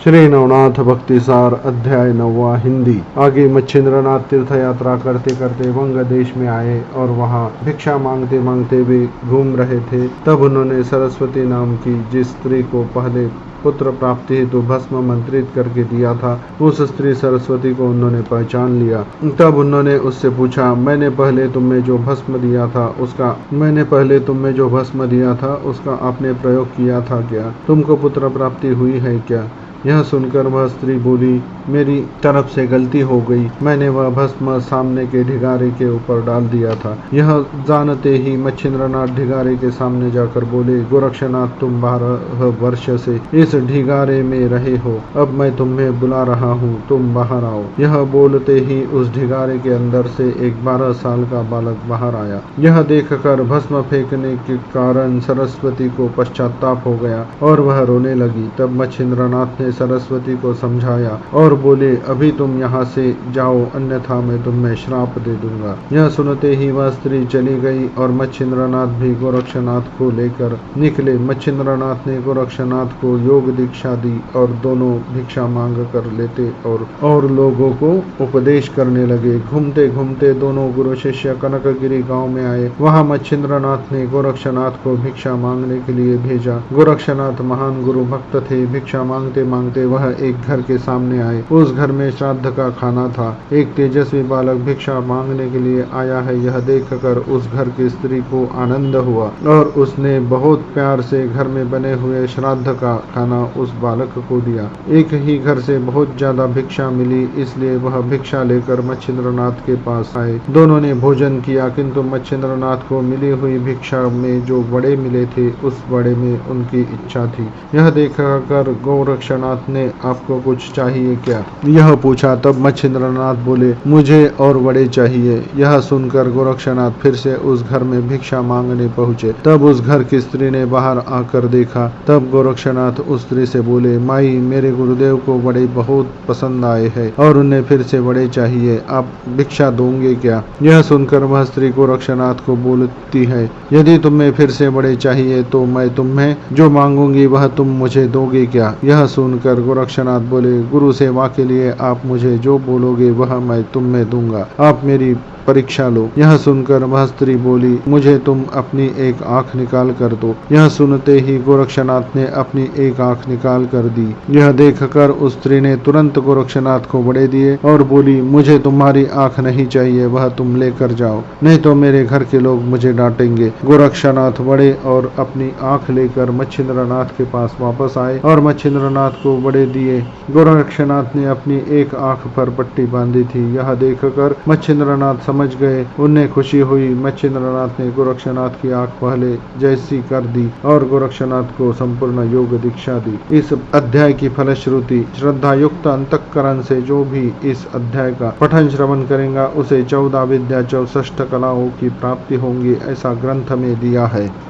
श्री नवनाथ भक्तिसार अध्याय 9 हिंदी। आगे मच्छिंद्रनाथ तीर्थ यात्रा करते करते वंग देश में आए और वहाँ भिक्षा मांगते मांगते वे घूम रहे थे। तब उन्होंने सरस्वती नाम की जिस स्त्री को पहले पुत्र प्राप्ति हेतु भस्म मंत्रित करके दिया था, उस स्त्री सरस्वती को उन्होंने पहचान लिया। तब उन्होंने उससे पूछा, मैंने पहले तुम्हें जो भस्म दिया था उसका आपने प्रयोग किया था क्या? तुमको पुत्र प्राप्ति हुई है क्या? यह सुनकर वह स्त्री बोली, मेरी तरफ से गलती हो गई, मैंने वह भस्म सामने के ढिगारे के ऊपर डाल दिया था। यह जानते ही मच्छिंद्रनाथ ढिगारे के सामने जाकर बोले, गोरक्षनाथ, तुम 12 वर्ष से इस ढिगारे में रहे हो, अब मैं तुम्हें बुला रहा हूँ, तुम बाहर आओ। यह बोलते ही उस ढिगारे के अंदर से एक 12 साल का बालक बाहर आया। यह देखकर भस्म फेंकने के कारण सरस्वती को पश्चाताप हो गया और वह रोने लगी। तब मच्छिंद्रनाथ ने सरस्वती को समझाया और बोले, अभी तुम यहाँ से जाओ, अन्यथा मैं तुम्हें श्राप दे दूंगा। यह सुनते ही वह स्त्री चली गई और मच्छिंद्रनाथ भी गोरक्षनाथ को लेकर निकले। मच्छिंद्रनाथ ने गोरक्षनाथ को योग दीक्षा दी और दोनों भिक्षा मांग कर लेते और लोगों को उपदेश करने लगे। घूमते घूमते दोनों गुरु शिष्य कनकगिरी गांव में आए। वहां मच्छिंद्रनाथ ने गोरक्षनाथ को भिक्षा मांगने के लिए भेजा। गोरक्षनाथ महान गुरु भक्त थे। भिक्षा मांगते मांगते वह एक घर के सामने आए। उस घर में श्राद्ध का खाना था। एक तेजस्वी बालक भिक्षा मांगने के लिए आया है, यह देखकर उस घर की स्त्री को आनंद हुआ और उसने बहुत प्यार से घर में बने हुए श्राद्ध का खाना उस बालक को दिया। एक ही घर से बहुत ज्यादा भिक्षा मिली, इसलिए वह भिक्षा लेकर मच्छिंद्रनाथ के पास आए। दोनों ने भोजन किया, किंतु मच्छिंद्रनाथ को मिली हुई भिक्षा में जो बड़े मिले थे, उस बड़े में उनकी इच्छा थी। यह देखकर गोरक्षनाथ ने, आपको कुछ चाहिए क्या? यह पूछा। तब मच्छिंद्रनाथ बोले, मुझे और बड़े चाहिए। यह सुनकर गोरक्षनाथ फिर से उस घर में भिक्षा मांगने पहुँचे। तब उस घर की स्त्री ने बाहर आकर देखा। तब गोरक्षनाथ उस स्त्री से बोले, माई, मेरे गुरुदेव को बड़े बहुत पसंद आए हैं और उन्हें फिर से बड़े चाहिए, आप भिक्षा दोगे क्या? यह सुनकर वह स्त्री गोरक्षनाथ को बोलती है, यदि तुम्हें फिर से बड़े चाहिए तो मैं तुम्हें जो मांगूंगी वह तुम मुझे दोगे क्या? यह सुनकर गोरक्षनाथ बोले, गुरु सेवा के लिए आप मुझे जो बोलोगे वह मैं तुम्हें दूंगा, आप मेरी परीक्षा लो। यह सुनकर वह स्त्री बोली, मुझे तुम अपनी एक आंख निकाल कर दो। यह सुनते ही गोरक्षनाथ ने अपनी एक आंख निकाल कर दी। यह देखकर उस स्त्री ने तुरंत गोरक्षनाथ को बड़े दिए और बोली, मुझे तुम्हारी आंख नहीं चाहिए, वह तुम लेकर जाओ, नहीं तो मेरे घर के लोग मुझे डांटेंगे। गोरक्षनाथ बड़े और अपनी आंख लेकर मच्छिंद्रनाथ के पास वापस आए और मच्छिंद्रनाथ को बड़े दिए। गोरक्षनाथ ने अपनी एक आंख पर पट्टी बांधी थी। यह देखकर मच्छिंद्रनाथ समझ गए, उन्हें खुशी हुई। मच्छिंद्रनाथ ने गोरक्षनाथ की आंख पहले जैसी कर दी और गोरक्षनाथ को संपूर्ण योग दीक्षा दी। इस अध्याय की फलश्रुति, श्रद्धा युक्त अंतःकरण से जो भी इस अध्याय का पठन श्रवण करेगा उसे 14 विद्या 64 कलाओं की प्राप्ति होंगी, ऐसा ग्रंथ में दिया है।